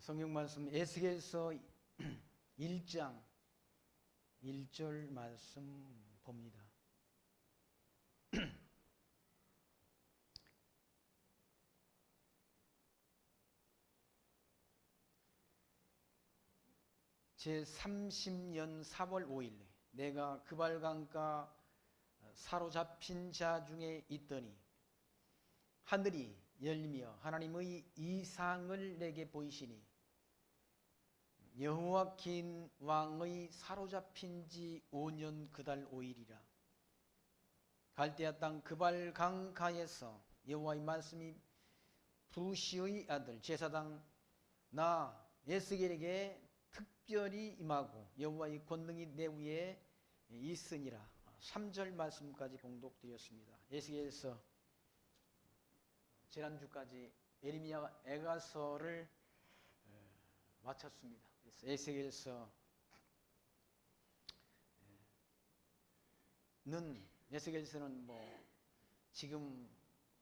성경 말씀 에스겔서 1장 1절 말씀 봅니다. 제30년 4월 5일 내가 그발강가 사로잡힌 자 중에 있더니 하늘이 열리며 하나님의 이상을 내게 보이시니 여호와긴 왕의 사로잡힌 지 5년 그달 5일이라. 갈대아 땅 그발강가에서 여호와의 말씀이 부시의 아들 제사장 나 에스겔에게 특별히 임하고 여호와의 권능이 내 위에 있으니라. 3절 말씀까지 봉독드렸습니다. 에스겔서 지난주까지 예레미야 애가서를 마쳤습니다. 그래서 에스겔서는 지금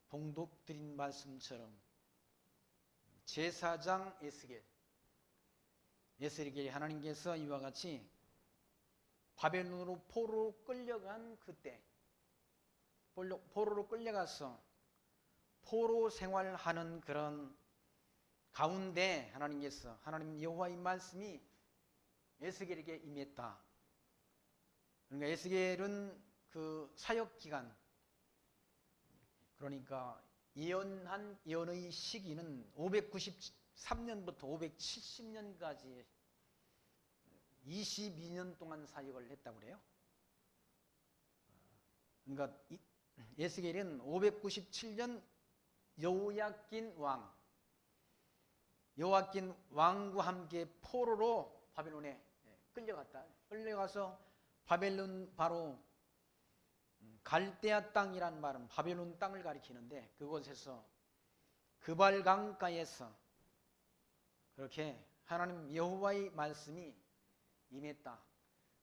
봉독드린 말씀처럼 제사장 에스겔이 하나님께서 이와 같이 바벨론으로 포로로 끌려간 그때, 포로로 끌려가서 포로 생활하는 그런 가운데 하나님 여호와의 말씀이 에스겔에게 임했다. 그러니까 에스겔은 그 사역 기간, 그러니까 예언의 시기는 593년부터 570년까지 22년 동안 사역을 했다고 그래요. 그러니까 에스겔은 597년 여호야긴 왕과 함께 포로로 바벨론에 끌려가서 바벨론, 바로 갈대아 땅이란 말은 바벨론 땅을 가리키는데, 그곳에서 그발강가에서 그렇게 하나님 여호와의 말씀이 임했다.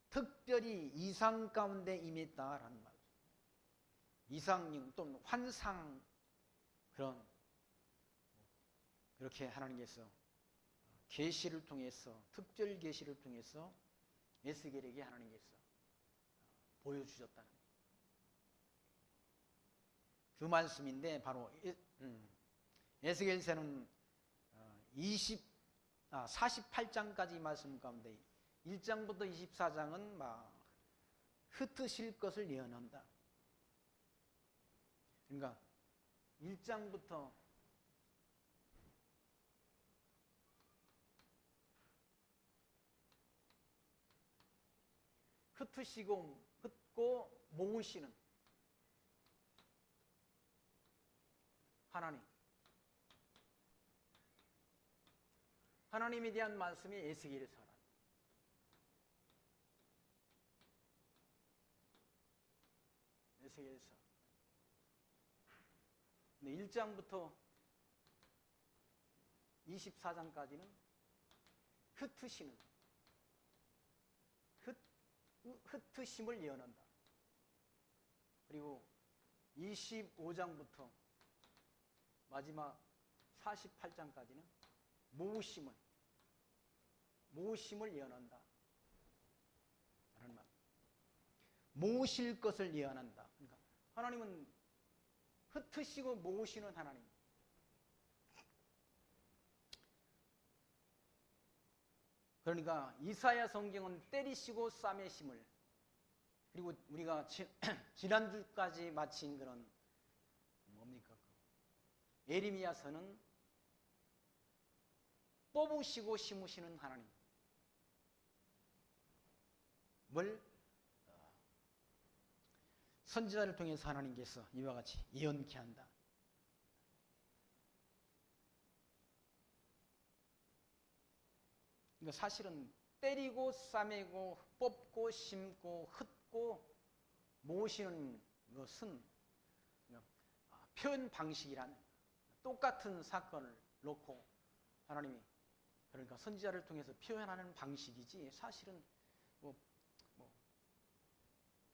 특별히 이상 가운데 임했다라는 말. 이상 또는 환상, 그렇게 하나님께서 계시를 통해서, 특별 계시를 통해서 에스겔에게 하나님께서 보여주셨다는 그 말씀인데, 바로 에스겔서는 48장까지 말씀 가운데 1장부터 24장은 흩으실 것을 예언한다. 그러니까 1장부터 흩고 모으시는 하나님에 대한 말씀이 에스겔에서 에스겔서 1장부터 24장까지는 흩으심을 예언한다. 그리고 25장부터 마지막 48장까지는 모으심을 예언한다. 라는 말. 모으실 것을 예언한다. 그러니까 하나님은 흩으시고 모으시는 하나님. 그러니까 이사야 성경은 때리시고 싸매심을, 그리고 우리가 지난주까지 마친 그런 예레미야서는 뽑으시고 심으시는 하나님을 선지자를 통해서 하나님께서 이와 같이 예언케 한다. 그러니까 사실은 때리고 싸매고 뽑고 심고 흩고 모으시는 것은 표현 방식이라는, 똑같은 사건을 놓고 하나님이 그러니까 선지자를 통해서 표현하는 방식이지, 사실은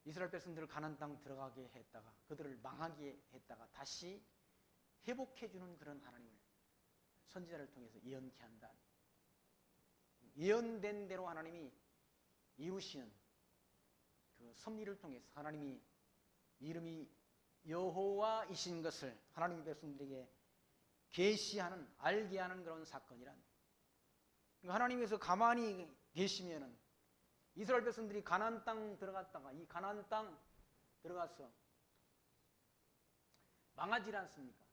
이스라엘 백성들을 가나안 땅 들어가게 했다가 그들을 망하게 했다가 다시 회복해주는 그런 하나님을 선지자를 통해서 예언케 한다. 예언된 대로 하나님이 이루시는 그 섭리를 통해서 하나님이 이름이 여호와이신 것을 하나님의 백성들에게 계시하는, 알게 하는 그런 사건이란. 그러니까 하나님께서 가만히 계시면은 이스라엘 백성들이 가나안 땅 들어갔다가 이 가나안 땅 들어가서 망하지 않습니까?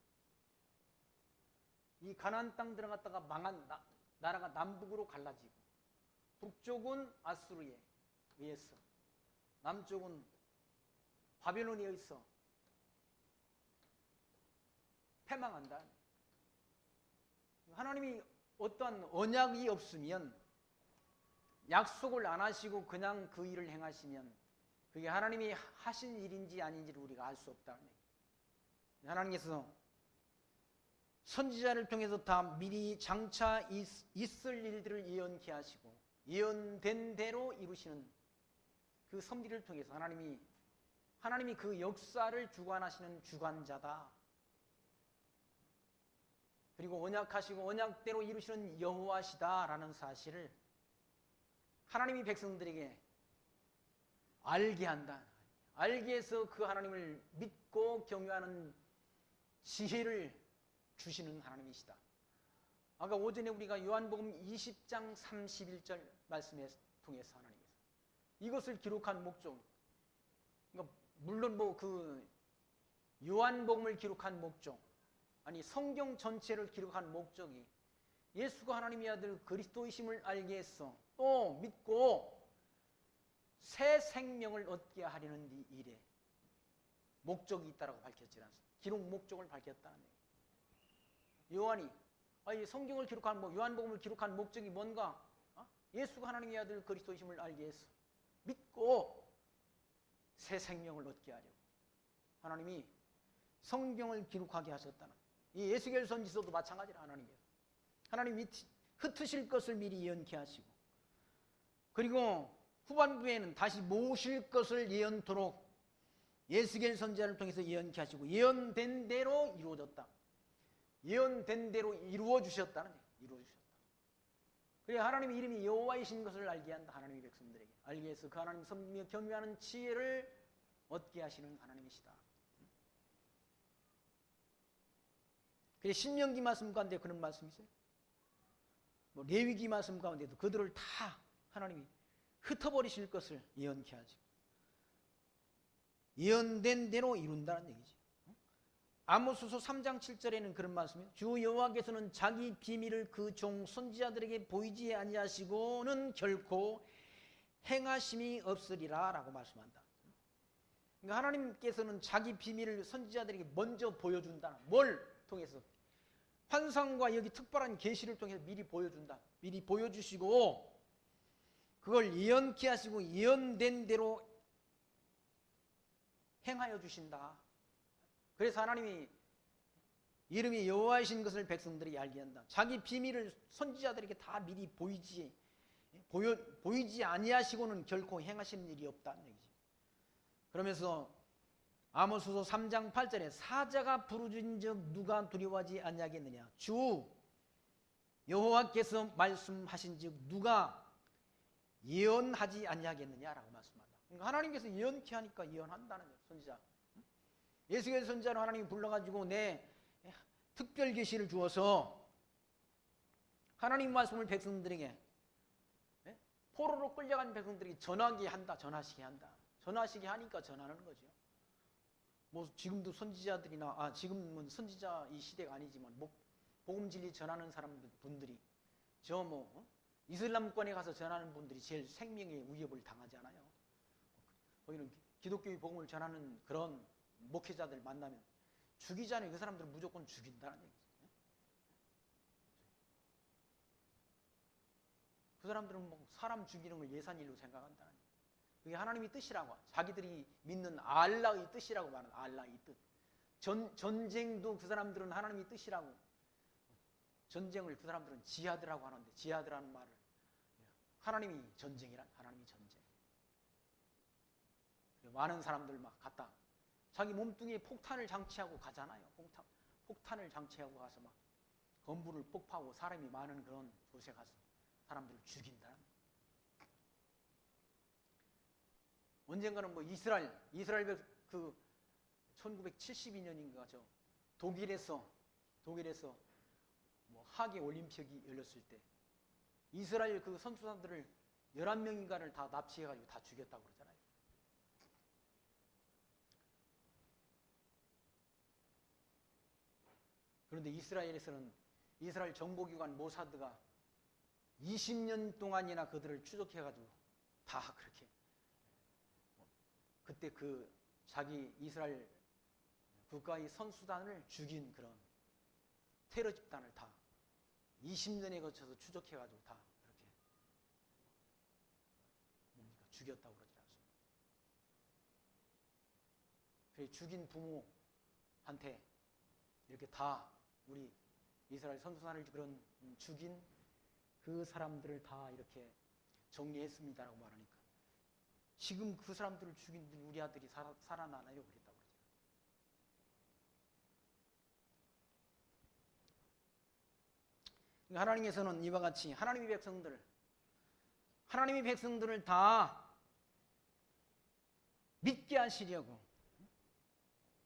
이 가나안 땅 들어갔다가 망한 나라가 남북으로 갈라지고 북쪽은 아수르에 의해서 남쪽은 바벨론에 의해서 패망한다. 하나님이 어떠한 언약이 없으면, 약속을 안 하시고 그냥 그 일을 행하시면 그게 하나님이 하신 일인지 아닌지를 우리가 알 수 없다는 얘기예요. 하나님께서 선지자를 통해서 다 미리 장차 있을 일들을 예언케 하시고 예언된 대로 이루시는 그 섭리를 통해서 하나님이 그 역사를 주관하시는 주관자다. 그리고 언약하시고 언약대로 이루시는 여호와시다라는 사실을 하나님이 백성들에게 알게 한다. 알게 해서 그 하나님을 믿고 경외하는 지혜를 주시는 하나님이시다. 아까 오전에 우리가 요한복음 20장 31절 말씀에 통해서 하나님께서 이것을 기록한 목적, 그러니까 물론 그 요한복음을 기록한 목적, 아니 성경 전체를 기록한 목적이 예수가 하나님의 아들 그리스도이심을 알게 해서 또 믿고 새 생명을 얻게 하려는 이 일에 목적이 있다라고 밝혔지 않습니까? 기록 목적을 밝혔다는 얘기예요. 요한이 성경을 기록한 요한복음을 기록한 목적이 뭔가? 예수가 하나님의 아들 그리스도이심을 알게 해서 믿고 새 생명을 얻게 하려고 하나님이 성경을 기록하게 하셨다는, 이 에스겔 선지서도 마찬가지라. 하나님이 흩으실 것을 미리 예언케 하시고, 그리고 후반부에는 다시 모실 것을 예언토록 에스겔 선지자를 통해서 예언케 하시고 예언된 대로 이루어졌다. 예언된 대로 이루어 주셨다는 얘기예요. 이루어 주셨다. 그래야 하나님의 이름이 여호와이신 것을 알게 한다. 하나님의 백성들에게 알게 해서 그 하나님 섬기며 경외하는 지혜를 얻게 하시는 하나님이시다. 그래, 신명기 말씀 가운데 그런 말씀이 있어요. 레위기 말씀 가운데도 그들을 다 하나님이 흩어버리실 것을 예언케 하시고 예언된 대로 이룬다는 얘기죠. 아모스서 3장 7절에는 그런 말씀이에요. 주 여호와께서는 자기 비밀을 그 종 선지자들에게 보이지 아니하시고는 결코 행하심이 없으리라 라고 말씀한다. 그러니까 하나님께서는 자기 비밀을 선지자들에게 먼저 보여준다. 뭘 통해서? 환상과 여기 특별한 계시를 통해서 미리 보여준다. 미리 보여주시고 그걸 예언케 하시고 예언된 대로 행하여 주신다. 그래서 하나님이 이름이 여호와이신 것을 백성들이 알게 한다. 자기 비밀을 선지자들에게 다 미리 보이지 아니하시고는 결코 행하시는 일이 없다는 얘기지. 그러면서 아모스서 3장 8절에 사자가 부르짖은즉 누가 두려워하지 아니하겠느냐. 주 여호와께서 말씀하신즉 누가 예언하지 아니하겠느냐라고 말씀한다. 그러니까 하나님께서 예언케 하니까 예언한다는 거예요. 선지자. 예수의 선지자로 하나님이 불러가지고 내 특별 계시를 주어서 하나님 말씀을 백성들에게, 포로로 끌려간 백성들에게 전하게 한다. 전하시게 한다. 전하시게 하니까 전하는 거죠. 지금도 선지자들이나 지금은 선지자 이 시대가 아니지만 복음 진리 전하는 분들이 이슬람권에 가서 전하는 분들이 제일 생명의 위협을 당하지 않아요. 거기는 기독교의 복음을 전하는 그런 목회자들 만나면 죽이잖아요. 그 사람들은 무조건 죽인다는 얘기죠. 그 사람들은 사람 죽이는 걸 예산일로 생각한다는 얘기죠. 그게 하나님의 뜻이라고, 자기들이 믿는 알라의 뜻이라고 말하는 알라의 뜻. 전쟁도 그 사람들은 하나님의 뜻이라고, 전쟁을 그 사람들은 지하드라고 하는데, 지하드라는 말을 하나님이 전쟁이란, 하나님이 전쟁. 많은 사람들 막 갔다 자기 몸뚱이에 폭탄을 장치하고 가잖아요. 폭탄을 장치하고 가서 막 건물을 폭파하고 사람이 많은 그런 곳에 가서 사람들을 죽인다. 언젠가는 뭐 이스라엘 그 1972년인가 독일에서 뭐 하계 올림픽이 열렸을 때 이스라엘 그 선수단들을 11명인가를 다 납치해가지고 다 죽였다고 그러잖아요. 그런데 이스라엘에서는 이스라엘 정보기관 모사드가 20년 동안이나 그들을 추적해가지고 다 그렇게 그때 그 자기 이스라엘 국가의 선수단을 죽인 그런 테러 집단을 다 20년에 거쳐서 추적해가지고 다 그렇게 죽였다고 그러지 않습니다. 그래서 죽인 부모한테 이렇게 다 우리 이스라엘 선수단을 그런 죽인 그 사람들을 다 이렇게 정리했습니다라고 말하니까 지금 그 사람들을 죽인 우리 아들이 살아나나요? 그랬다고 그러죠. 하나님께서는 이와 같이 하나님의 백성들을 다 믿게 하시려고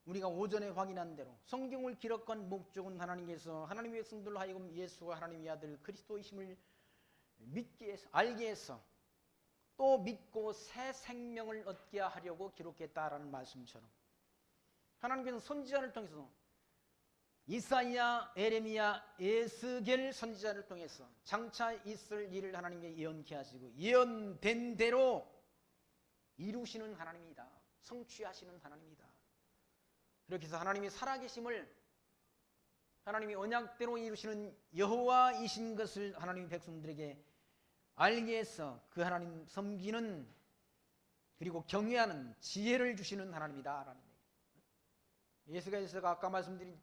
우리가 오전에 확인한 대로 성경을 기록한 목적은 하나님께서 하나님의 백성들로 하여금 예수가 하나님의 아들 그리스도이심을 믿게 해서 알게 해서 또 믿고 새 생명을 얻게 하려고 기록했다라는 말씀처럼 하나님께서 선지자를 통해서 이사야, 에레미야, 에스겔 선지자를 통해서 장차 있을 일을 하나님께 예언케 하시고 예언된 대로 이루시는 하나님이다. 성취하시는 하나님이다. 그렇게 해서 하나님이 살아계심을 하나님이 언약대로 이루시는 여호와이신 것을 하나님의 백성들에게 알게 해서 그 하나님 섬기는 그리고 경외하는 지혜를 주시는 하나님이다 라는 얘기예요. 예수께서가 아까 말씀드린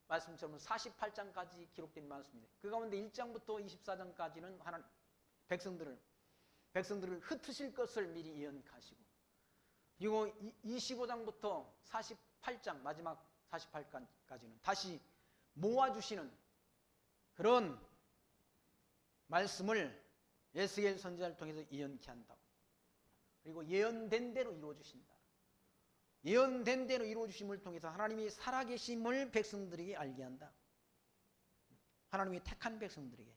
말씀처럼 48장까지 기록된 말씀입니다. 그 가운데 1장부터 24장까지는 하나님 백성들을 흩으실 것을 미리 예언하시고 그리고 25장부터 48장 마지막 48장까지는 다시 모아주시는 그런 말씀을 에스겔 선지자를 통해서 예언케 한다고. 그리고 예언된 대로 이루어주신다. 예언된 대로 이루어주심을 통해서 하나님이 살아계심을 백성들에게 알게 한다. 하나님이 택한 백성들에게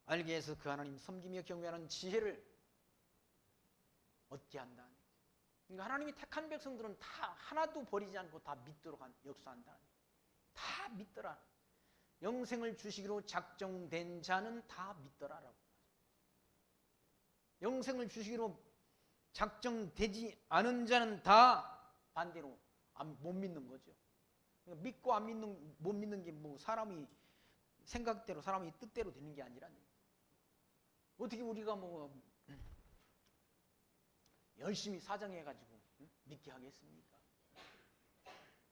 알게 해서 그 하나님 섬기며 경외하는 지혜를 얻게 한다. 그러니까 하나님이 택한 백성들은 다 하나도 버리지 않고 다 믿도록 역사한다. 다 믿더라. 영생을 주시기로 작정된 자는 다 믿더라라고. 영생을 주시기로 작정되지 않은 자는 다 반대로 못 믿는 거죠. 그러니까 믿고 못 믿는 게 뭐 사람이 생각대로 사람이 뜻대로 되는 게 아니라 어떻게 우리가 뭐 열심히 사정해가지고 믿게 하겠습니까?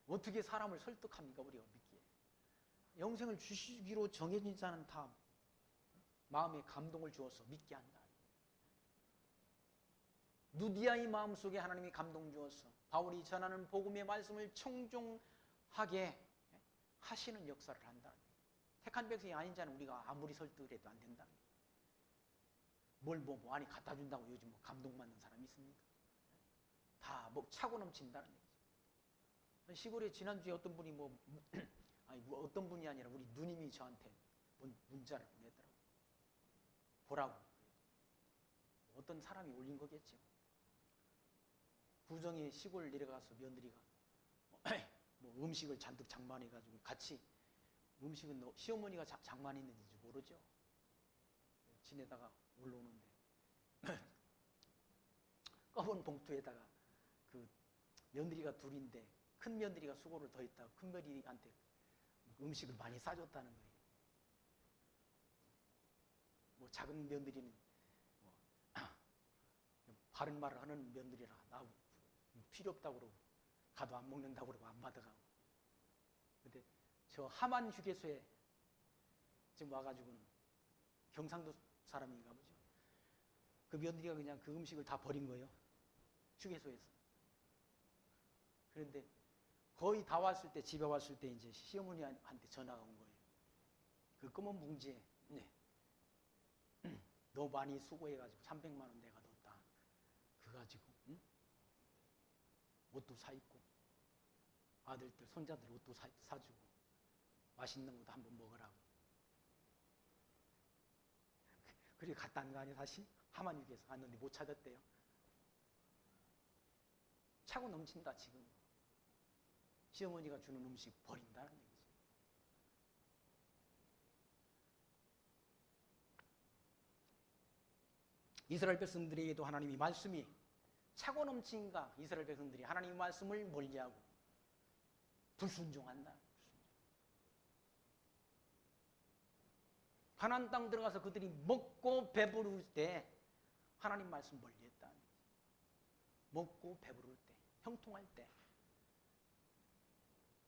어떻게 사람을 설득합니까? 우리가 믿기에. 영생을 주시기로 정해진 자는 다 마음에 감동을 주어서 믿게 한다. 누디아의 마음속에 하나님이 감동 주어서 바울이 전하는 복음의 말씀을 청종하게 하시는 역사를 한다. 택한 백성이 아닌 자는 우리가 아무리 설득을 해도 안 된다. 뭘 아니 갖다 준다고 요즘 뭐 감동받는 사람이 있습니까? 다 뭐 차고 넘친다는 얘기죠. 시골에 지난주에 어떤 분이 어떤 분이 아니라 우리 누님이 저한테 문자를 보내더라고요. 보라고. 어떤 사람이 올린 거겠죠. 구정에 시골 내려가서 며느리가 뭐 음식을 잔뜩 장만해가지고 같이 음식은 시어머니가 장만했는지 모르죠. 지내다가 올라오는데 검은 봉투에다가 그 며느리가 둘인데 큰 며느리가 수고를 더 했다고 큰 며느리한테 음식을 많이 싸줬다는 거예요. 뭐 작은 며느리는 바른 말을 하는 며느리라 나 필요 없다고 그러고 가도 안 먹는다고 그러고 안 받아가고. 근데 저 하만 휴게소에 지금 와가지고는 경상도 사람인가 보죠. 그 며느리가 그냥 그 음식을 다 버린 거예요. 휴게소에서. 그런데 거의 다 왔을 때 집에 왔을 때 이제 시어머니한테 전화가 온 거예요. 그 검은 봉지에 너 많이 수고해가지고 300만 원 내가 뒀다. 그거 가지고 응? 옷도 사 입고 아들들 손자들 옷도 사주고 맛있는 것도 한번 먹으라고. 그리고 갔다 온 거 아니야 다시? 하만육에서 갔는데 못 찾았대요. 차고 넘친다 지금. 시어머니가 주는 음식 버린다는 얘기지. 이스라엘 백성들에게도 하나님이 말씀이 차고 넘친가 이스라엘 백성들이 하나님의 말씀을 멀리하고 불순종한다. 가나안 땅 들어가서 그들이 먹고 배부를 때 하나님 말씀 멀리했다. 먹고 배부를 때,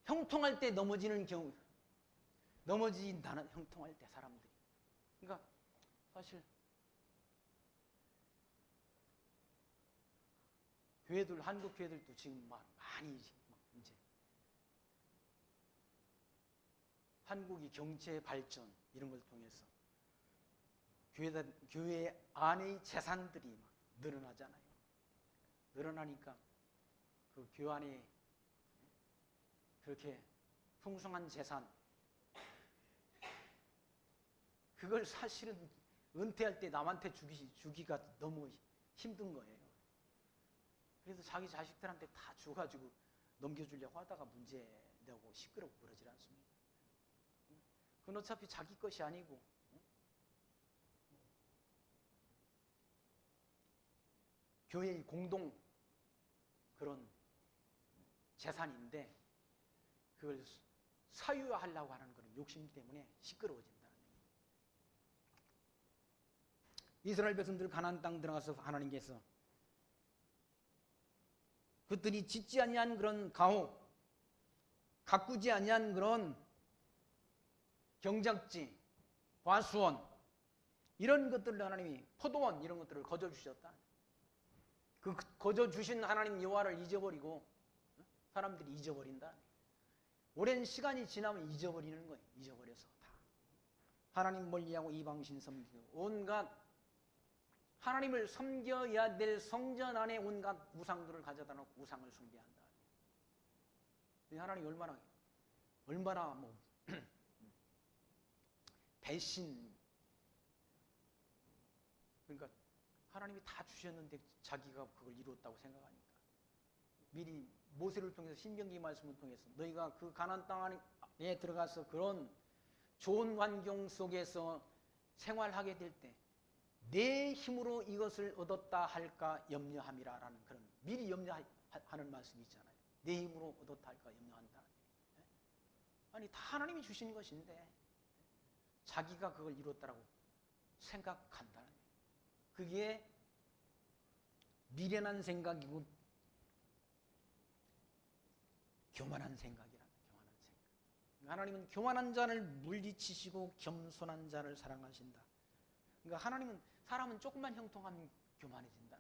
형통할 때 넘어지는 경우, 넘어진다는 형통할 때 사람들이. 그러니까 사실 교회들, 한국 교회들도 지금 많이 이제 한국이 경제 발전 이런 걸 통해서 교회 안의 재산들이 막 늘어나잖아요. 늘어나니까 그 교회 안에 그렇게 풍성한 재산, 그걸 사실은 은퇴할 때 남한테 주기가 너무 힘든 거예요. 그래서 자기 자식들한테 다 줘가지고 넘겨주려고 하다가 문제되고 시끄럽고 그러질 않습니다. 그건 어차피 자기 것이 아니고 교회의 공동 그런 재산인데 그걸 사유화하려고 하는 그런 욕심 때문에 시끄러워진다는 얘기예요. 이스라엘 백성들 가나안 땅 들어가서 하나님께서 그들이 짓지 아니한 그런 가옥, 가꾸지 아니한 그런 경작지, 과수원 이런 것들을 하나님이 포도원 이런 것들을 거저 주셨다. 그 거저 주신 하나님 여호와를 잊어버리고 사람들이 잊어버린다. 오랜 시간이 지나면 잊어버리는 거예요. 잊어버려서 다 하나님 멀리하고 이방신 섬기고 온갖 하나님을 섬겨야 될 성전 안에 온갖 우상들을 가져다 놓고 우상을 숭배한다. 하나님 얼마나 뭐 배신. 그러니까 하나님이 다 주셨는데 자기가 그걸 이뤘다고 생각하니까 미리 모세를 통해서 신명기 말씀을 통해서 너희가 그 가나안 땅 안에 들어가서 그런 좋은 환경 속에서 생활하게 될 때 내 힘으로 이것을 얻었다 할까 염려함이라라는 그런 미리 염려하는 말씀이 있잖아요. 내 힘으로 얻었다 할까 염려한다. 아니 다 하나님이 주신 것인데 자기가 그걸 이뤘다라고 생각한다는 얘기예요. 그게 미련한 생각이고 교만한 생각이랍니다. 교만한 생각. 하나님은 교만한 자를 물리치시고 겸손한 자를 사랑하신다. 그러니까 하나님은 사람은 조금만 형통하면 교만해진다.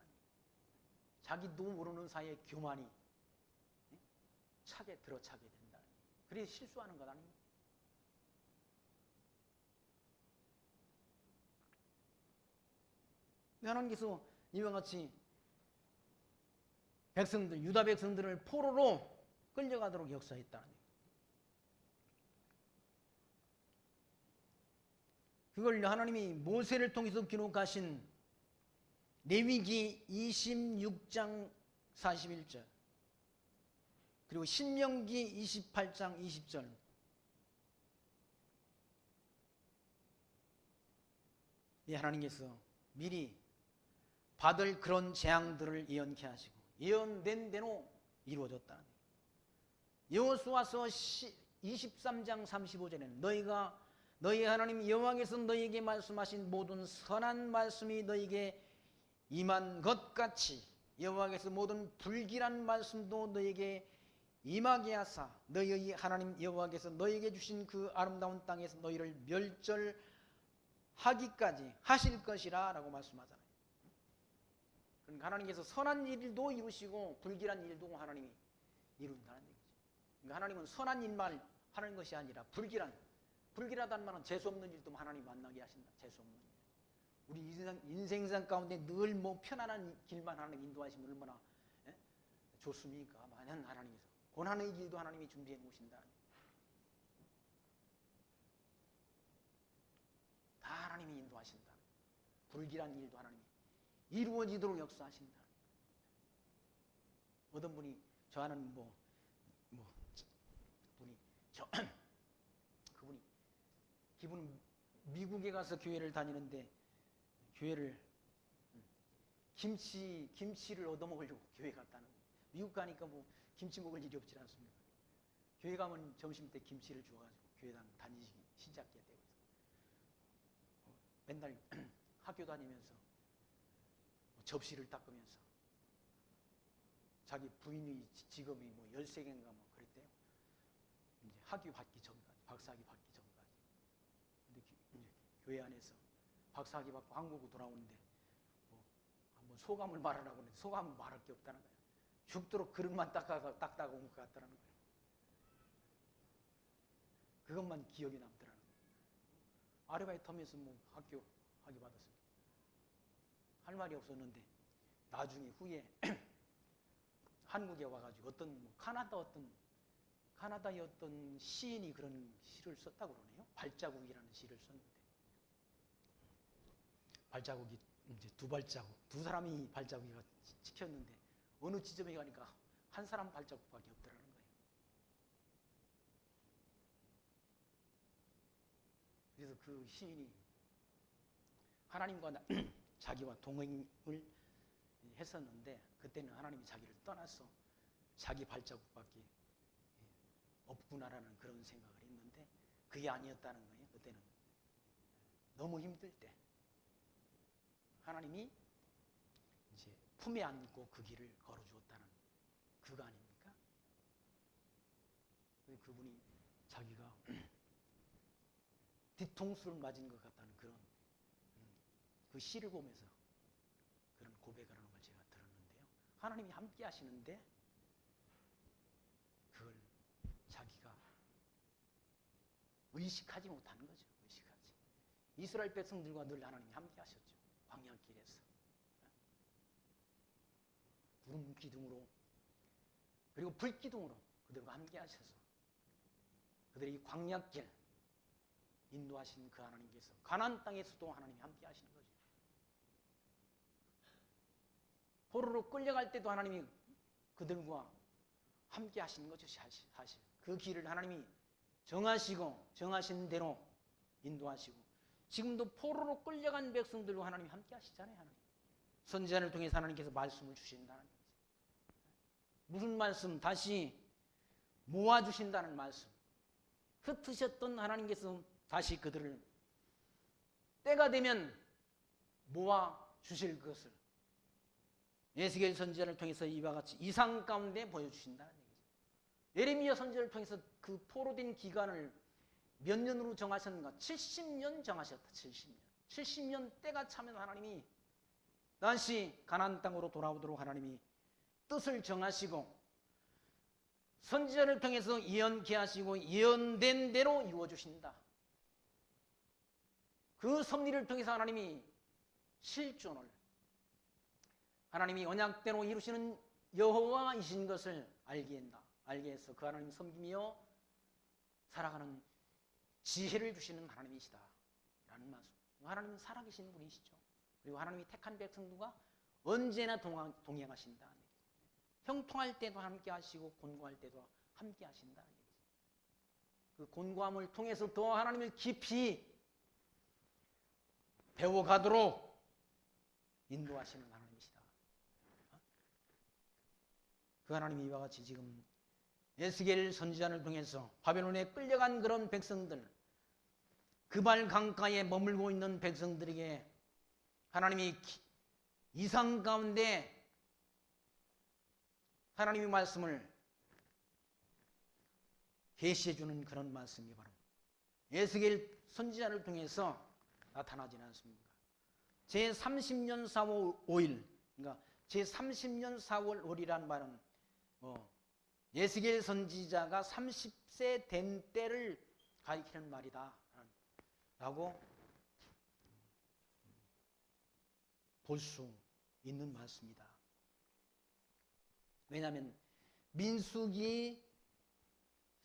자기도 모르는 사이에 교만이 들어차게 된다. 그래서 실수하는 것 아닙니까? 하나님께서 이와 같이 백성들, 유다 백성들을 포로로 끌려가도록 역사했다는 얘기예요. 그걸 하나님이 모세를 통해서 기록하신 레위기 26장 41절 그리고 신명기 28장 20절 이 하나님께서 미리 받을 그런 재앙들을 예언케 하시고 예언된 대로 이루어졌다는 얘기예요. 여호수아서 23장 35절에는 너희 하나님 여호와께서 너희에게 말씀하신 모든 선한 말씀이 너희에게 임한 것 같이 여호와께서 모든 불길한 말씀도 너희에게 임하게 하사 너희의 하나님 여호와께서 너희에게 주신 그 아름다운 땅에서 너희를 멸절하기까지 하실 것이라 라고 말씀하잖아요. 그러니까 하나님께서 선한 일도 이루시고 불길한 일도 하나님이 이룬다는 얘기죠. 그러니까 하나님은 선한 일만 하는 것이 아니라 불길하다는 말은 재수없는 일도 하나님 만나게 하신다. 재수없는 일. 우리 인생상 가운데 늘 뭐 편안한 길만 하나님 인도하시면 얼마나 좋습니까? 많은 하나님께서 고난의 길도 하나님이 준비해 놓으신다. 다 하나님이 인도하신다. 불길한 일도 하나님이 이루어지도록 역사하신다. 어떤 분이 저하는 그분이 기분 미국에 가서 교회를 다니는데 교회를 김치를 얻어먹으려고 교회 갔다는 거예요. 미국 가니까 뭐 김치 먹을 일이 없지 않습니까? 교회 가면 점심 때 김치를 주어가지고 교회당 다니시기 시작해야 되고 맨날 학교 다니면서 접시를 닦으면서 자기 부인의 직업이 뭐 13개인가 뭐 그랬대요. 이제 학위 받기 전까지, 박사학위 받기 전까지. 근데 이제 교회 안에서 박사학위 받고 한국으로 돌아오는데 뭐 한번 소감을 말하라고 하는데 소감은 말할 게 없다는 거예요. 죽도록 그릇만 닦다가 온 것 같다는 거예요. 그것만 기억이 남더라는 거예요. 아르바이트 하면서 뭐 학교 학위 받았어요. 할 말이 없었는데 나중에 후에 한국에 와가지고 카나다의 어떤 시인이 그런 시를 썼다고 그러네요. 발자국이라는 시를 썼는데 발자국이 이제 두 사람이 발자국이 찍혔는데 어느 지점에 가니까 한 사람 발자국밖에 없더라는 거예요. 그래서 그 시인이 하나님과 자기와 동행을 했었는데 그때는 하나님이 자기를 떠나서 자기 발자국밖에 없구나라는 그런 생각을 했는데 그게 아니었다는 거예요. 그때는 너무 힘들 때 하나님이 이제 품에 안고 그 길을 걸어주었다는 그거 아닙니까? 그분이 자기가 뒤통수를 맞은 것 같다는 그런 그 시를 보면서 그런 고백을 하는 걸 제가 들었는데요. 하나님이 함께 하시는데 그걸 자기가 의식하지 못하는 거죠. 의식하지. 이스라엘 백성들과 늘 하나님이 함께 하셨죠. 광야길에서. 구름 기둥으로 그리고 불 기둥으로 그들과 함께 하셔서 그들의 이 광야길 인도하신 그 하나님께서 가나안 땅에서도 하나님이 함께 하시는 거죠. 포로로 끌려갈 때도 하나님이 그들과 함께 하시는 거죠. 사실 그 길을 하나님이 정하시고 정하신 대로 인도하시고 지금도 포로로 끌려간 백성들과 하나님이 함께 하시잖아요. 하나님. 선지자를 통해서 하나님께서 말씀을 주신다는 거죠. 무슨 말씀? 다시 모아주신다는 말씀. 흩으셨던 하나님께서 다시 그들을 때가 되면 모아주실 것을 에스겔 선지자를 통해서 이와 같이 이상 가운데 보여주신다는 얘기죠. 예레미야 선지자를 통해서 그 포로된 기간을 몇 년으로 정하셨는가? 70년 정하셨다. 70년. 70년 때가 차면 하나님이 다시 가나안 땅으로 돌아오도록 하나님이 뜻을 정하시고 선지자를 통해서 예언케 하시고 예언된 대로 이루어주신다. 그 섭리를 통해서 하나님이 실존을 하나님이 언약대로 이루시는 여호와이신 것을 알게 해서 그 하나님 섬기며 살아가는 지혜를 주시는 하나님이시다 라는 말씀. 하나님은 살아계신 분이시죠. 그리고 하나님이 택한 백성들과 언제나 동행하신다. 형통할 때도 함께 하시고 곤고할 때도 함께 하신다는 얘기죠. 그 곤고함을 통해서 더 하나님을 깊이 배워가도록 인도하시는 하나님이시다. 그 하나님이 이와 같이 지금 에스겔 선지자를 통해서 바벨론에 끌려간 그런 백성들, 그발 강가에 머물고 있는 백성들에게 하나님이 이상 가운데 하나님의 말씀을 계시해 주는 그런 말씀이 바로 에스겔 선지자를 통해서 나타나지는 않습니까? 제30년 4월 5일, 그러니까 제30년 4월 5일이라는 말은 에스겔 선지자가 30세 된 때를 가리키는 말이다 라고 볼 수 있는 말씀이다. 왜냐하면 민수기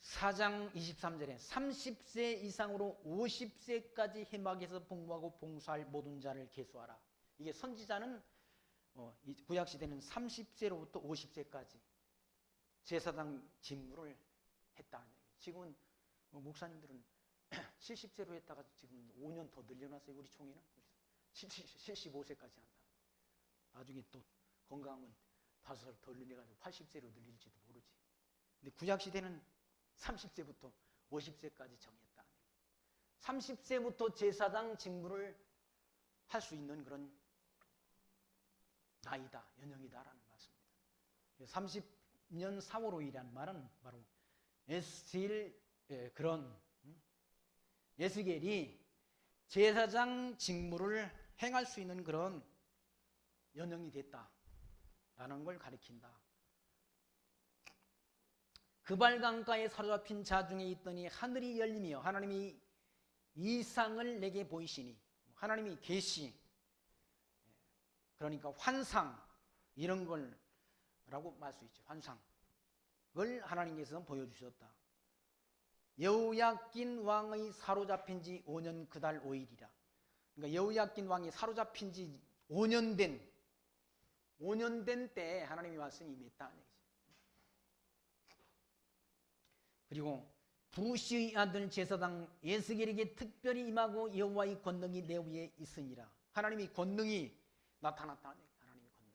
4장 23절에 30세 이상으로 50세까지 해막에서 복무하고 봉사할 모든 자를 계수하라. 이게 선지자는 구약시대는 30세로부터 50세까지 제사장 직무를 했다는 얘기예요. 지금은 목사님들은 70세로 했다가 지금 5년 더 늘려놨어요. 우리 총회는 75세까지 한다. 나중에 또 건강하면 5살 더 늘려가지고 80세로 늘릴지도 모르지. 근데 구약시대는 30세부터 50세까지 정했다. 30세부터 제사장 직무를 할 수 있는 그런 나이다, 연령이다라는 말씀입니다. 30년 4월 5일이라는 말은 바로 에스겔이 제사장 직무를 행할 수 있는 그런 연령이 됐다라는 걸 가리킨다. 그발강가에 사로잡힌 자 중에 있더니 하늘이 열리며 하나님이 이상을 내게 보이시니, 하나님이 계시, 그러니까 환상 이런 걸라고 말 수 있죠. 환상을 하나님께서 보여주셨다. 여호야긴 왕의 사로잡힌 지 5년 그달 5일이라. 그러니까 여호야긴 왕이 사로잡힌 지 5년 된 때에 하나님의 말씀이 임했다는 얘기죠. 그리고 부시의 아들 제사장 에스겔에게 특별히 임하고 여호와의 권능이 내 위에 있으니라. 하나님의 권능이 나타났다는 얘기예요. 하나님의 권능이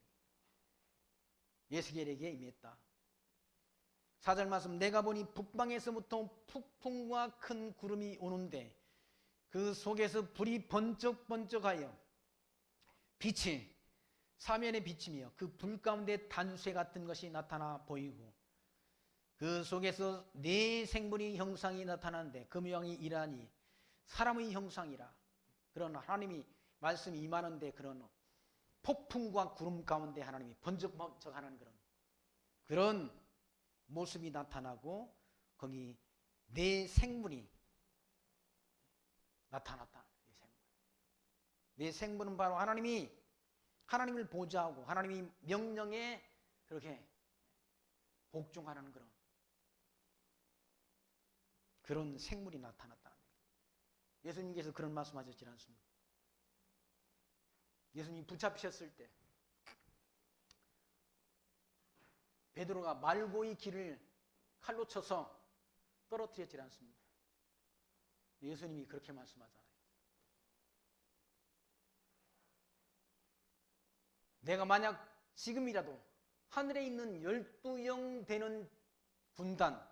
에스겔에게 임했다. 4절 말씀, 내가 보니 북방에서부터 폭풍과 큰 구름이 오는데 그 속에서 불이 번쩍번쩍하여 빛이 사면에 비치며 그 불 가운데 단쇠 같은 것이 나타나 보이고 그 속에서 네 생물의 형상이 나타나는데 그 모양이 이러하니 사람의 형상이라. 그런 하나님이 말씀이 임하는데 그런 폭풍과 구름 가운데 하나님이 번쩍번쩍하는 그런 모습이 나타나고 거기 네 생물이 나타났다. 네 생물은 바로 하나님을 보좌하고 하나님이 명령에 그렇게 복종하는 그런 생물이 나타났다. 예수님께서 그런 말씀하셨지 않습니까? 예수님이 붙잡히셨을 때 베드로가 말고의 길을 칼로 쳐서 떨어뜨렸지 않습니까? 예수님이 그렇게 말씀하잖아요. 내가 만약 지금이라도 하늘에 있는 12영 되는 군단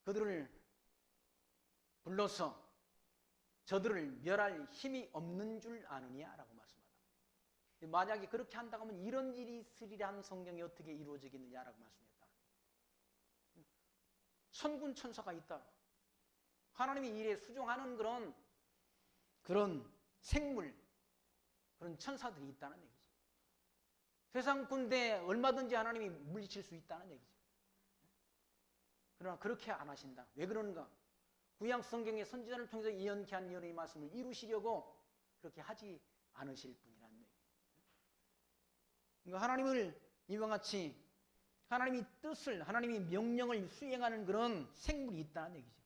그들을 불러서 저들을 멸할 힘이 없는 줄 아느냐라고 말씀하다. 만약에 그렇게 한다고 하면 이런 일이 있으리라 한 성경이 어떻게 이루어지겠느냐라고 말씀했다. 천군 천사가 있다. 하나님이 일에 수종하는 그런 생물, 그런 천사들이 있다는 얘기죠. 세상 군대에 얼마든지 하나님이 물리칠 수 있다는 얘기죠. 그러나 그렇게 안 하신다. 왜 그러는가? 구약 성경의 선지자를 통해서 예언케 한 예언의 말씀을 이루시려고 그렇게 하지 않으실 분이라는 얘기죠. 그러니까 하나님을 이와 같이 하나님의 뜻을, 하나님의 명령을 수행하는 그런 생물이 있다는 얘기죠.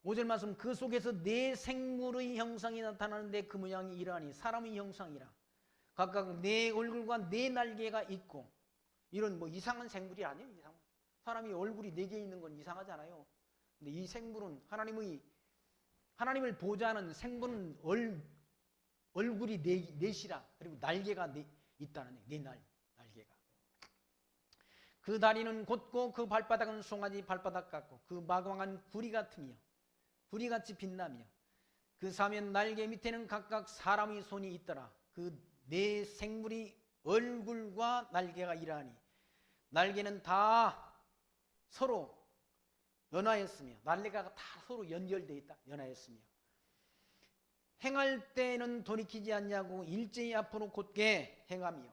5절 말씀, 그 속에서 네 생물의 형상이 나타나는데 그 모양이 이러하니 사람의 형상이라. 각각 네 얼굴과 네 날개가 있고, 이런 이상한 생물이 아니에요. 사람이 얼굴이 4개 있는 건 이상하잖아요. 근데 이 생물은 하나님을 보좌하는 생물은 얼굴이 넷이라. 그리고 날개가 있다는 얘기예요. 날개가. 그 다리는 곧고 그 발바닥은 송아지 발바닥 같고 그 마광은 구리 같으며 구리같이 빛나며 그 사면 날개 밑에는 각각 사람의 손이 있더라. 그 네 생물이 얼굴과 날개가 이러하니 날개는 다 서로 연하였으며 날개가 다 서로 연결되어 있다. 연하였으며 행할 때는 돌이키지 않냐고 일제히 앞으로 곧게 행하며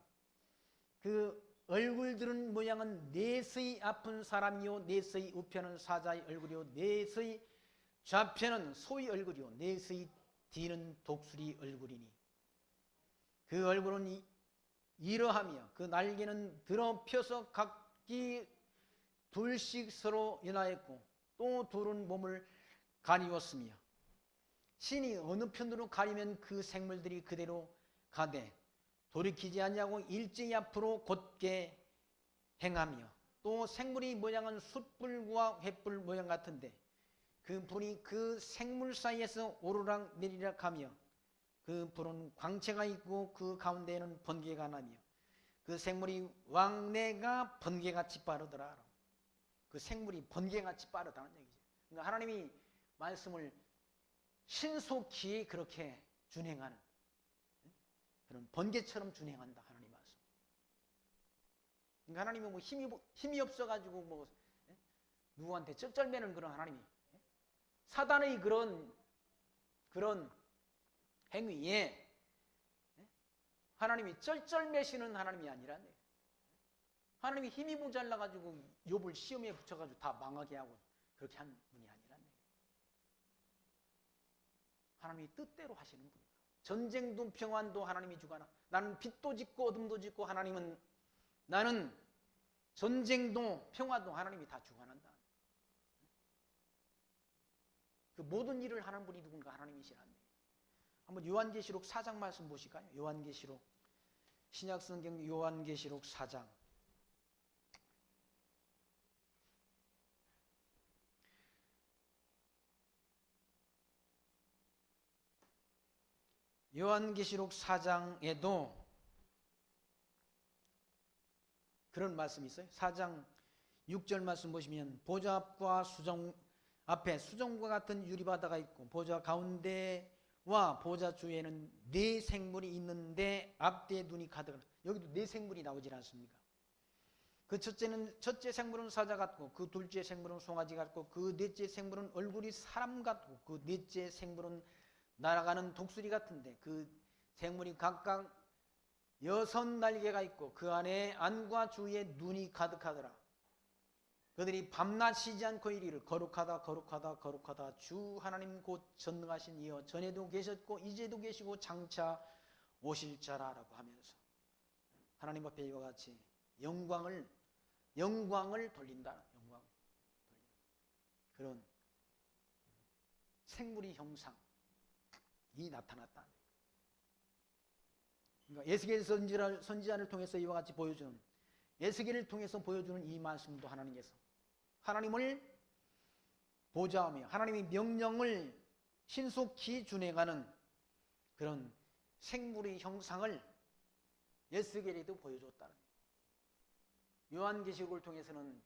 그 얼굴들은 모양은 넷의 앞은 사람이요 넷의 우편은 사자의 얼굴이요 넷의 좌편은 소의 얼굴이요 넷의 뒤는 독수리 얼굴이니. 그 얼굴은 이러하며 그 날개는 드러펴서 각기 둘씩 서로 연하였고 또 둘은 몸을 가리웠으며 신이 어느 편으로 가리면 그 생물들이 그대로 가되 돌이키지 않냐고 일제히 앞으로 곧게 행하며 또 생물의 모양은 숯불과 횃불 모양 같은데 그 불이 그 생물 사이에서 오르락 내리락 하며 그 불은 광채가 있고 그 가운데에는 번개가 나며 그 생물이 왕래가 번개같이 빠르더라. 그 생물이 번개같이 빠르다는 얘기죠. 그러니까 하나님이 말씀을 신속히 그렇게 준행하는 그런 번개처럼 준행한다. 하나님 말씀. 그러니까 하나님은 뭐 힘이 없어가지고 뭐 누구한테 쩔쩔매는 그런 하나님이 사단의 그런 행위에 하나님이 쩔쩔매시는 하나님이 아니라네. 하나님이 힘이 모자라가지고 욥을 시험에 붙여가지고 다 망하게 하고 그렇게 한 분이 아니라네. 하나님이 뜻대로 하시는 분이다. 전쟁도 평안도 하나님이 주관하. 나는 빛도 짓고 어둠도 짓고 하나님은 나는 전쟁도 평화도 하나님이 다 주관한다. 그 모든 일을 하는 분이 누군가 하나님이시라네. 한번 요한계시록 4장 말씀 보실까요? 요한계시록 신약성경 요한계시록 4장 요한계시록 4장에도 그런 말씀이 있어요. 4장 6절 말씀 보시면 보좌 앞과 수정 앞에 수정과 같은 유리바다가 있고 보좌 가운데와 보좌 주위에는 네 생물이 있는데 앞뒤에 눈이 가득하다. 여기도 네 생물이 나오질 않습니까? 그 첫째 생물은 사자 같고 그 둘째 생물은 송아지 같고 그 넷째 생물은 얼굴이 사람 같고 그 넷째 생물은 날아가는 독수리 같은데 그 생물이 각각 6날개가 있고 그 안에 안과 주위에 눈이 가득하더라. 그들이 밤낮 쉬지 않고 이르기를 거룩하다 거룩하다 거룩하다 주 하나님 곧 전능하신 이여 전에도 계셨고 이제도 계시고 장차 오실 자라라고 하면서 하나님 앞에 이와 같이 영광을 돌린다. 영광을 돌린다. 그런 생물의 형상이 나타났다. 그러니까 에스겔 선지자를 통해서 이와 같이 보여주는 에스겔을 통해서 보여주는 이 말씀도 하나님께서 하나님을 보좌하며 하나님의 명령을 신속히 준행하는 그런 생물의 형상을 에스겔에도 보여줬다는 거예요. 요한계시록을 통해서는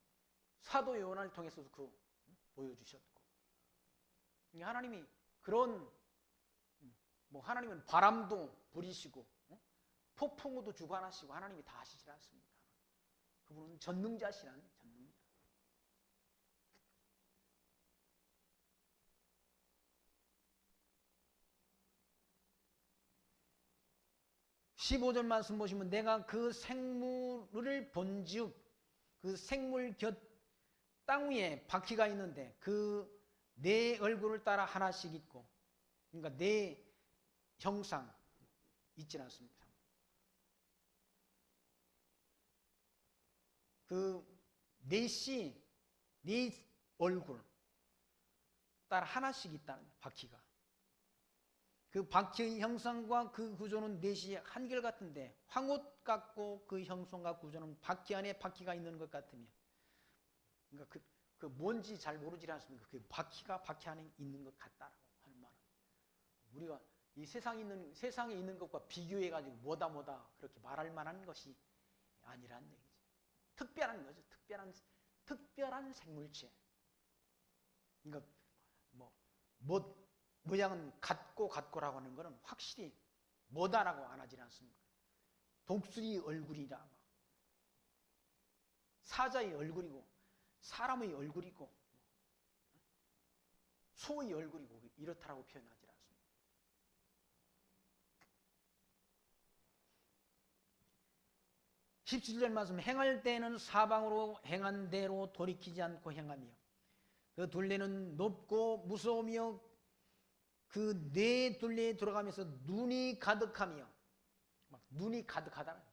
사도 요한을 통해서도 보여주셨고 하나님이 그런 뭐 하나님은 바람도 부리시고 폭풍우도 주관하시고 하나님이 다 하시지 않습니까? 그분은 전능자시라는 전능자. 15절 말씀 보시면 내가 그 생물을 본즉 그 생물 곁 땅 위에 바퀴가 있는데 그 네 얼굴을 따라 하나씩 있고 그러니까 네 형상 있지 않습니까? 그 넷이 네 얼굴 따라 하나씩 있다는 거예요. 바퀴가. 그 바퀴의 형상과 그 구조는 넷이 한결같은데 황옷 같고 그 형상과 구조는 바퀴 안에 바퀴가 있는 것 같으며 그러니까 그 뭔지 잘 모르지 않습니까? 그 바퀴가 바퀴 안에 있는 것 같다라고 하는 말은 우리가 이 세상에 있는 것과 비교해 가지고 뭐다 그렇게 말할 만한 것이 아니란 얘기죠. 특별한 거죠. 특별한 생물체. 그러니까 모양은 같고라고 하는 것은 확실히 뭐다라고 안 하지 않습니까? 독수리 얼굴이다. 사자의 얼굴이고 사람의 얼굴이고 소의 얼굴이고 이렇다라고 표현하지 않습니다. (17절) 말씀 행할 때는 사방으로 행한 대로 돌이키지 않고 행하며 그 둘레는 높고 무서우며 그 네 둘레에 들어가면서 눈이 가득하며 막 눈이 가득하다.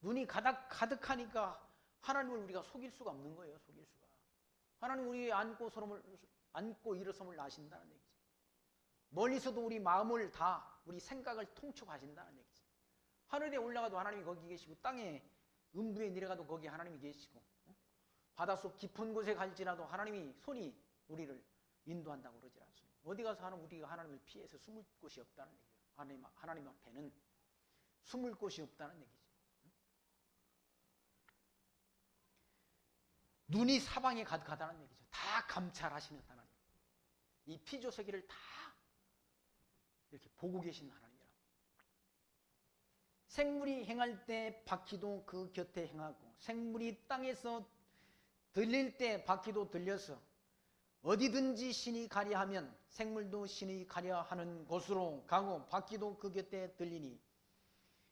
눈이 가득하니까 하나님을 우리가 속일 수가 없는 거예요. 속일 수가. 하나님 우리 안고 일어섬을 아신다는 얘기죠. 멀리서도 우리 마음을 다, 우리 생각을 통촉하신다는 얘기죠. 하늘에 올라가도 하나님이 거기 계시고, 땅에 음부에 내려가도 거기 하나님이 계시고, 바닷속 깊은 곳에 갈지라도 하나님이 손이 우리를 인도한다고 그러지 않습니까? 어디 가서 우리가 하나님을 피해서 숨을 곳이 없다는 얘기예요. 하나님 앞에는 숨을 곳이 없다는 얘기죠. 눈이 사방에 가득하다는 얘기죠. 다 감찰하시는 하나님. 이 피조세계를 다 이렇게 보고 계신 하나님이라. 생물이 행할 때 바퀴도 그 곁에 행하고, 생물이 땅에서 들릴 때 바퀴도 들려서 어디든지 신이 가려 하면 생물도 신이 가려 하는 곳으로 가고 바퀴도 그 곁에 들리니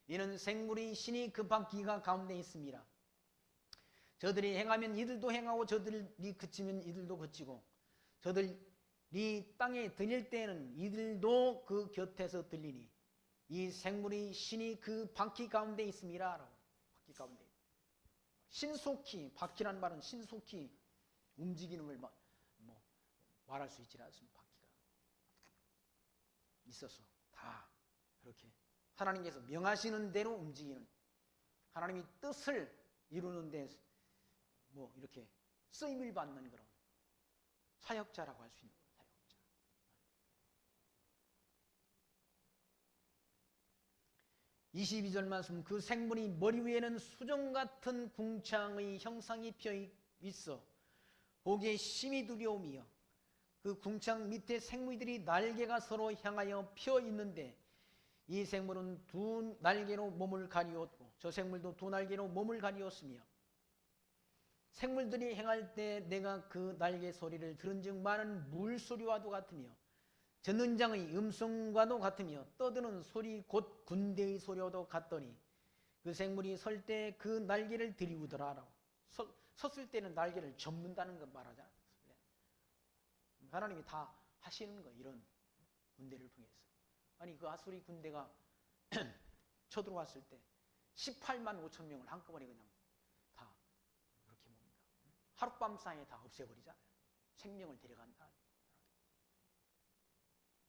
이는 생물이 신이 그 바퀴가 가운데 있습니다. 저들이 행하면 이들도 행하고 저들이 그치면 이들도 그치고 저들이 땅에 들릴 때에는 이들도 그 곁에서 들리니 이 생물이 신이 그 바퀴 가운데 있습니다. 라고. 바퀴 가운데. 신속히, 바퀴라는 말은 신속히 움직이는 걸 말할 수 있지 않습니까? 바퀴가 있어서 다 그렇게 하나님께서 명하시는 대로 움직이는, 하나님이 뜻을 이루는 데 이렇게 쓰임을 받는 그런 사역자라고 할 수 있는 거예요. 사역자. 22절 말씀, 그 생물이 머리 위에는 수정 같은 궁창의 형상이 펴 있어 보기에 심히 두려움이여 그 궁창 밑에 생물들이 날개가 서로 향하여 펴 있는데 이 생물은 두 날개로 몸을 가리웠고 저 생물도 두 날개로 몸을 가리웠으며 생물들이 행할 때 내가 그 날개 소리를 들은즉 많은 물소리와도 같으며 전능장의 음성과도 같으며 떠드는 소리 곧 군대의 소리와도 같더니 그 생물이 설 때 그 날개를 들이우더라라고. 섰을 때는 날개를 접는다는 거 말하잖아요. 하나님이 다 하시는 거예요. 이런 군대를 통해서. 아니 그 아수리 군대가 쳐들어왔을 때 18만 5천 명을 한꺼번에 그냥 다 그렇게 뭡니까? 하룻밤 사이에 다 없애버리잖아요. 생명을 데려간다.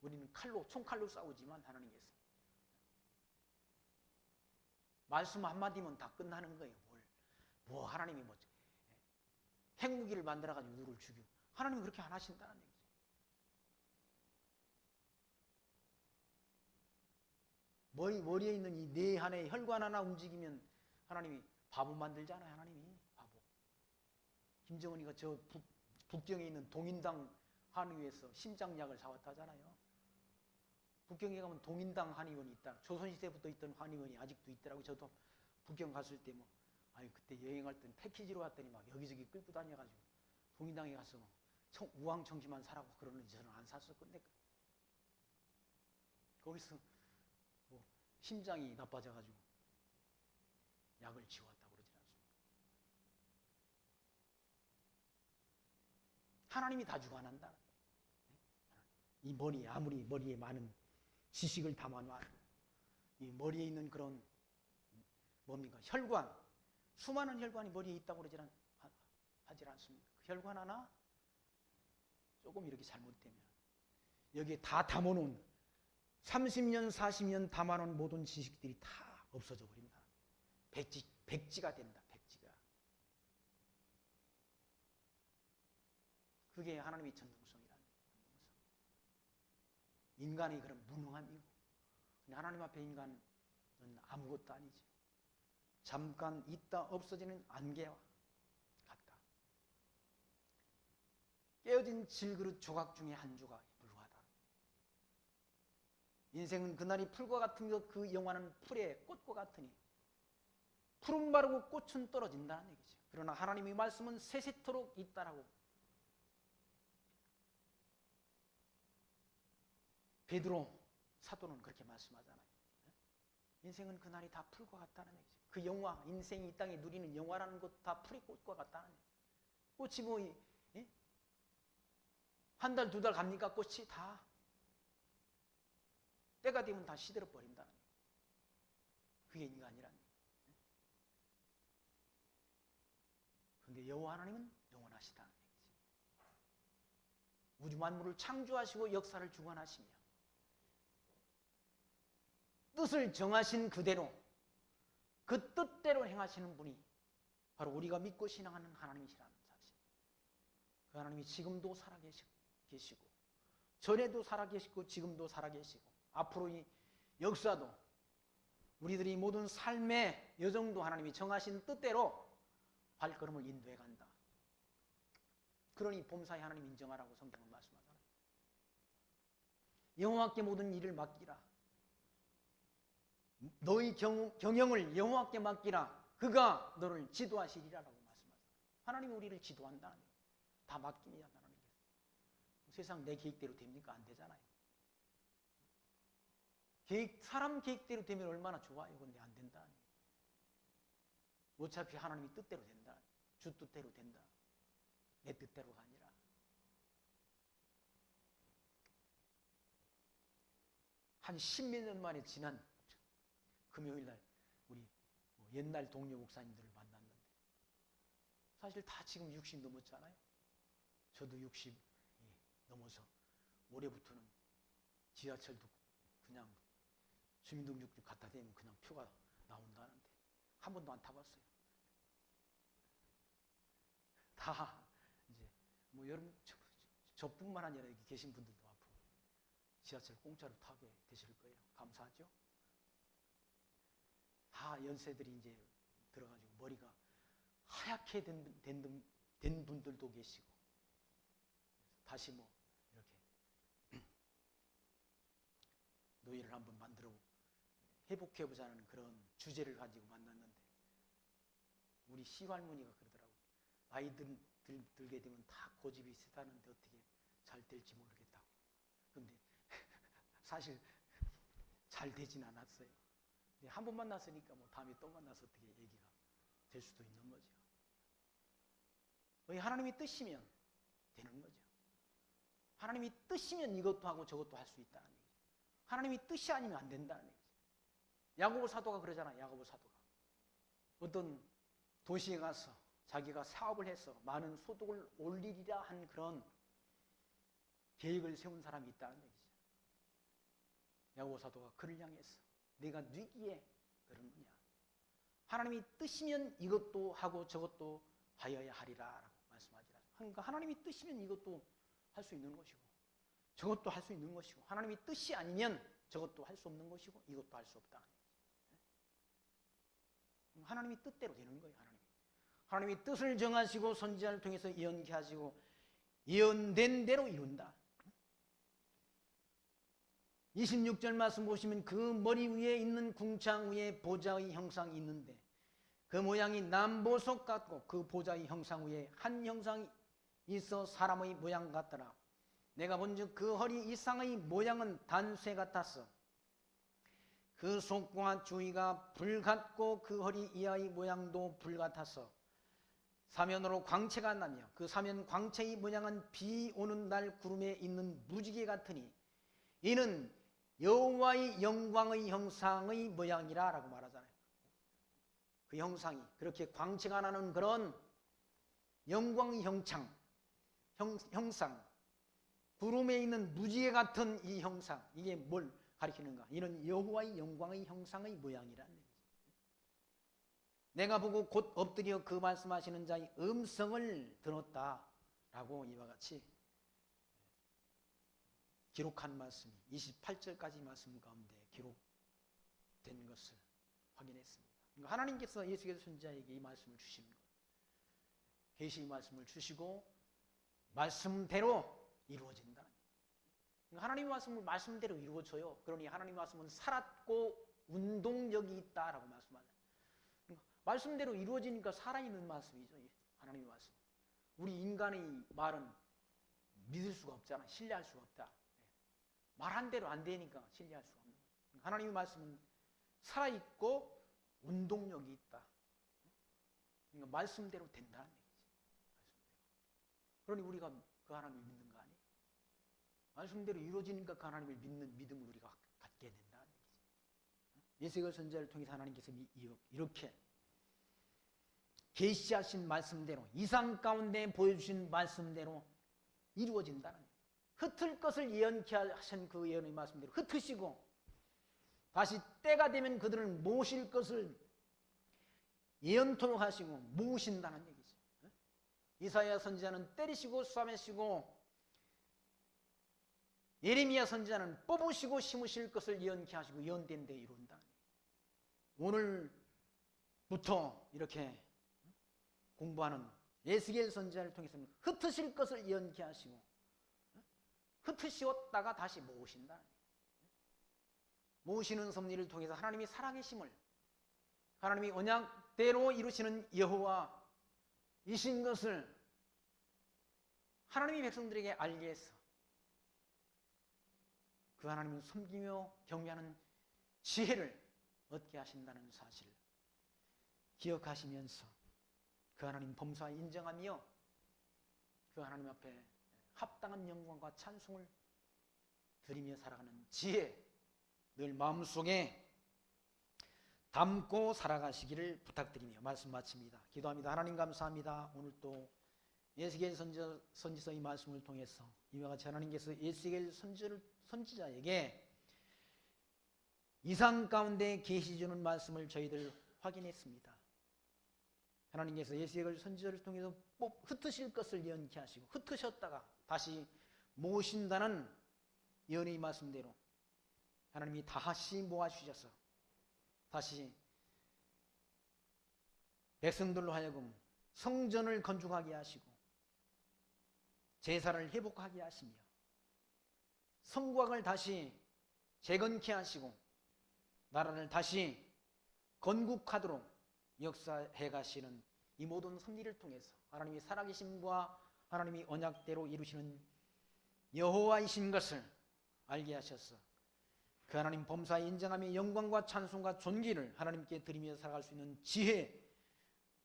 우리는 총칼로 싸우지만 하나님께서 말씀 한마디면 다 끝나는 거예요. 하나님이 핵무기를 만들어가지고 누구를 죽이고, 하나님이 그렇게 안 하신다는 얘기죠. 머리에 있는 이 뇌 하나의 혈관 하나 움직이면 하나님이 바보 만들잖아요. 하나님이 바보. 김정은이가 저 북경에 있는 동인당 한의원에서 심장약을 사왔다잖아요. 북경에 가면 동인당 한의원이 있다. 조선시대부터 있던 한의원이 아직도 있더라고요. 저도 북경 갔을 때 그때 여행할 때 패키지로 왔더니 막 여기저기 끌고 다녀가지고 동인당에 가서 우황청심만 사라고 그러는지 저는 안 샀었건데 거기서 심장이 나빠져가지고 약을 지웠다고 그러지 않습니까? 하나님이 다 주관한다. 이 아무리 머리에 많은 지식을 담아놔도 이 머리에 있는 그런 혈관, 수많은 혈관이 머리에 있다고 그러지 않습니까? 그 혈관 하나 조금 이렇게 잘못되면 여기에 다 담아놓은 30년, 40년 담아놓은 모든 지식들이 다 없어져 버린다. 백지가 된다. 백지가. 그게 하나님의 전능성이라는 거예요. 인간의 그런 무능함이고 하나님 앞에 인간은 아무것도 아니죠. 잠깐 있다 없어지는 안개와 같다. 깨어진 질그릇 조각 중에 한 조각에 불과하다. 인생은 그날이 풀과 같은 그 영화는 풀의 꽃과 같으니 풀은 마르고 꽃은 떨어진다는 얘기죠. 그러나 하나님의 말씀은 세세토록 있다라고 베드로 사도는 그렇게 말씀하잖아요. 인생은 그날이 다 풀과 같다는 얘기죠. 그 영화, 인생이 이 땅에 누리는 영화라는 것 다 풀의 꽃과 같다는 얘기죠. 꽃이 한 달, 두 달 갑니까? 꽃이 다 때가 되면 다 시들어 버린다는 얘기죠. 그게 인간이란 얘기예요. 그런데 여호와 하나님은 영원하시다는 얘기지. 우주 만물을 창조하시고 역사를 주관하시며 뜻을 정하신 그대로 그 뜻대로 행하시는 분이 바로 우리가 믿고 신앙하는 하나님이시라는 사실. 그 하나님이 지금도 살아계시고 전에도 살아계시고 지금도 살아계시고 앞으로 이 역사도 우리들이 모든 삶의 여정도 하나님이 정하신 뜻대로 발걸음을 인도해 간다. 그러니 범사에 하나님 인정하라고 성경은 말씀하잖아요. 여호와께 모든 일을 맡기라. 너희 경영을 여호와께 맡기라. 그가 너를 지도하시리라라고 말씀하잖아요. 하나님이 우리를 지도한다는 거예요. 다 맡깁니다. 하나님께서. 세상 내 계획대로 됩니까? 안 되잖아요. 사람 계획대로 되면 얼마나 좋아요. 근데 안 된다. 어차피 하나님이 뜻대로 된다. 주 뜻대로 된다. 내 뜻대로가 아니라. 한 10몇 년 만에 지난 금요일날 우리 옛날 동료 목사님들을 만났는데 사실 다 지금 60 넘었잖아요. 저도 60 넘어서 올해부터는 지하철도 그냥 주민등록증 갖다 대면 그냥 표가 나온다는데 한 번도 안 타봤어요. 다 이제 뭐 여러분 저뿐만 아니라 여기 계신 분들도 앞으로 지하철 공짜로 타게 되실 거예요. 감사하죠? 다 연세들이 이제 들어가지고 머리가 하얗게 된 분들도 계시고 다시 뭐 이렇게 노예를 한번 만들어 회복해보자는 그런 주제를 가지고 만났는데 우리 시할머니가 그러더라고요. 나이 들게 되면 다 고집이 세다는데 어떻게 잘 될지 모르겠다고. 근데 사실 잘 되진 않았어요. 근데 한 번 만났으니까 뭐 다음에 또 만나서 어떻게 얘기가 될 수도 있는 거죠. 하나님이 뜻이면 되는 거죠. 하나님이 뜻이면 이것도 하고 저것도 할 수 있다는 얘기죠. 하나님이 뜻이 아니면 안 된다는 얘기죠. 야고보 사도가 그러잖아요. 야고보 사도가. 어떤 도시에 가서 자기가 사업을 해서 많은 소득을 올리리라 한 그런 계획을 세운 사람이 있다는 얘기죠. 야고보 사도가 그를 향해서 내가 뉘기에 그러느냐. 하나님이 뜻이면 이것도 하고 저것도 하여야 하리라 라고 말씀하지라. 그러니까 하나님이 뜻이면 이것도 할 수 있는 것이고 저것도 할 수 있는 것이고 하나님이 뜻이 아니면 저것도 할 수 없는 것이고 이것도 할 수 없다는 얘기죠. 하나님이 뜻대로 되는 거예요. 하나님이 뜻을 정하시고 선지자를 통해서 예언케 하시고 예언된 대로 이룬다. 26절 말씀 보시면 그 머리 위에 있는 궁창 위에 보좌의 형상이 있는데 그 모양이 남보석 같고 그 보좌의 형상 위에 한 형상이 있어 사람의 모양 같더라. 내가 본즉 그 허리 이상의 모양은 단쇠 같았어. 그 속과 주위가 불 같고 그 허리 이하의 모양도 불 같았어. 사면으로 광채가 나며 그 사면 광채의 모양은 비 오는 날 구름에 있는 무지개 같으니 이는 여호와의 영광의 형상의 모양이라 라고 말하잖아요. 그 형상이 그렇게 광채가 나는 그런 영광의 형상 구름에 있는 무지개 같은 이 형상 이게 뭘 가리키는가? 이는 여호와의 영광의 형상의 모양이라는 얘기죠. 내가 보고 곧 엎드려 그 말씀하시는 자의 음성을 들었다라고 이와 같이 기록한 말씀이 28절까지 말씀 가운데 기록된 것을 확인했습니다. 그러니까 하나님께서 예수께서 선지자에게 이 말씀을 주시는 거예요. 계시의 말씀을 주시고 말씀대로 이루어진다는 거예요. 그러니까 하나님의 말씀을 말씀대로 이루어져요. 그러니 하나님의 말씀은 살았고 운동력이 있다라고 말씀하잖아요. 그러니까 말씀대로 이루어지니까 살아있는 말씀이죠. 하나님의 말씀. 우리 인간의 말은 믿을 수가 없잖아. 신뢰할 수가 없다. 말한 대로 안 되니까 신뢰할 수가 없는 거예요. 하나님의 말씀은 살아있고 운동력이 있다. 그러니까 말씀대로 된다는 얘기지. 말씀대로. 그러니 우리가 그 하나님을 믿는 거 아니에요? 말씀대로 이루어지니까 그 하나님을 믿는 믿음을 우리가 갖게 된다는 얘기지. 에스겔 선지자를 통해서 하나님께서 이렇게 계시하신 말씀대로, 이상 가운데 보여주신 말씀대로 이루어진다는 거예요. 흩을 것을 예언케 하신 그 예언의 말씀대로 흩으시고 다시 때가 되면 그들을 모실 것을 예언토록 하시고 모으신다는 얘기죠. 이사야 선지자는 때리시고 쏴매시고 예레미야 선지자는 뽑으시고 심으실 것을 예언케 하시고 예언된 데 이룬다는 얘기예요. 오늘부터 이렇게 공부하는 에스겔 선지자를 통해서는 흩으실 것을 예언케 하시고 흩으시었다가 다시 모으신다는 얘기예요. 모으시는 섭리를 통해서 하나님이 살아계심을, 하나님이 언약대로 이루시는 여호와이신 것을 하나님의 백성들에게 알게 해서 그 하나님을 섬기며 경외하는 지혜를 얻게 하신다는 사실을 기억하시면서 그 하나님 범사 인정하며 그 하나님 앞에 합당한 영광과 찬송을 드리며 살아가는 지혜 늘 마음속에 담고 살아가시기를 부탁드리며 말씀 마칩니다. 기도합니다. 하나님 감사합니다. 오늘 또 에스겔 선지서의 말씀을 통해서 이와 같이 하나님께서 에스겔 선지자에게 이상 가운데 계시 주는 말씀을 저희들 확인했습니다. 하나님께서 에스겔 선지자를 통해서 흩으실 것을 예언케 하시고 흩으셨다가 다시 모으신다는 예언의 말씀대로 하나님이 다시 모아주셔서 다시 백성들로 하여금 성전을 건축하게 하시고 제사를 회복하게 하시며 성곽을 다시 재건케 하시고 나라를 다시 건국하도록 역사해 가시는 이 모든 섭리를 통해서 하나님이 살아계심과 하나님이 언약대로 이루시는 여호와이신 것을 알게 하셔서 그 하나님 범사에 인정하며 영광과 찬송과 존귀를 하나님께 드리며 살아갈 수 있는 지혜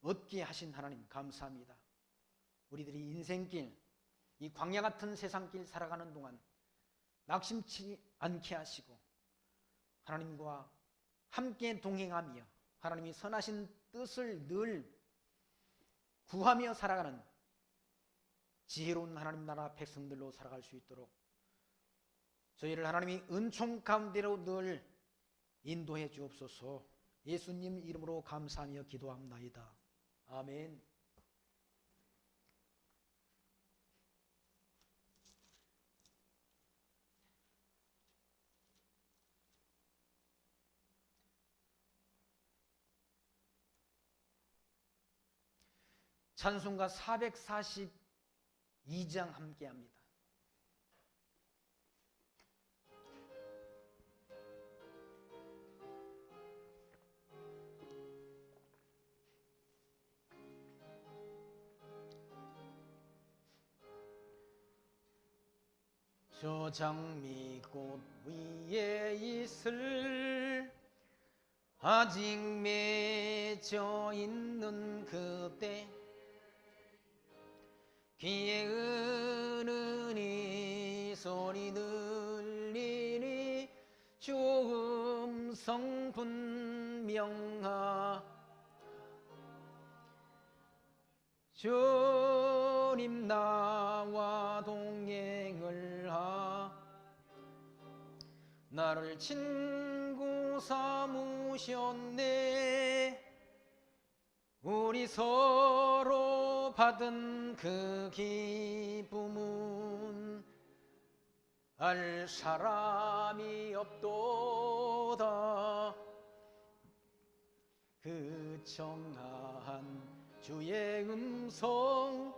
얻게 하신 하나님 감사합니다. 우리들이 인생길, 이 광야 같은 세상길 살아가는 동안 낙심치 않게 하시고 하나님과 함께 동행하며 하나님이 선하신 뜻을 늘 구하며 살아가는 지혜로운 하나님 나라 백성들로 살아갈 수 있도록 저희를 하나님이 은총 가운데로 늘 인도해 주옵소서. 예수님 이름으로 감사하며 기도합나이다. 아멘. 찬송가 442장 함께합니다. 저 장미꽃 위에 있을 아직 맺혀 있는 그때 귀에 은은히 소리 들리니 주 음성 분명하 주님 나와 동행을 하 나를 친구 삼으셨네 우리 서로 받은 그 기쁨은 알 사람이 없도다 그 청한 주의 음성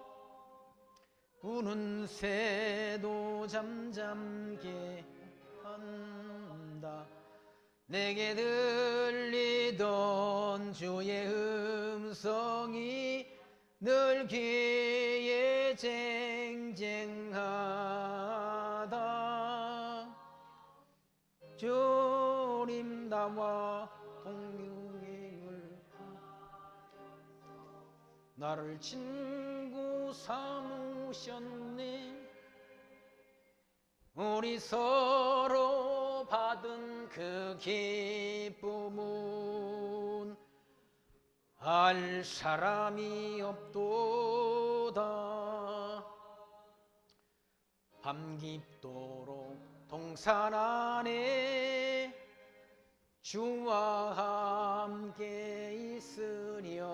우는 새도 잠잠게 한다 내게 들리던 주의 음성이 늘 귀에 쟁쟁하다 주님 나와 동행을 나를 친구 삼으셨네 우리 서로 받은 그 기쁨은 알 사람이 없도다. 밤 깊도록 동산 안에 주와 함께 있으려나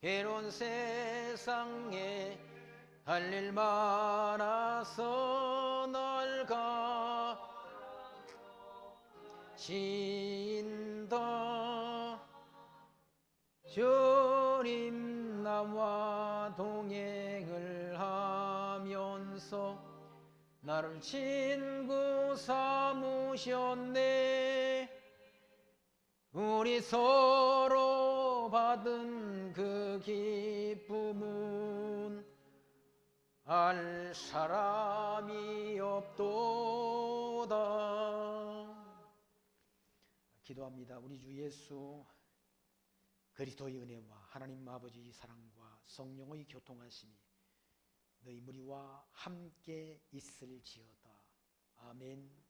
괴로운 세상에 할 일 많아서 널가 신다. 주님 나와 동행을 하면서 나를 친구 삼으셨네. 우리 서로 받은 그 기쁨은 알 사람이 없도다. 기도합니다. 우리 주 예수 그리스도의 은혜와 하나님 아버지의 사랑과 성령의 교통하심이 너희 무리와 함께 있을지어다. 아멘.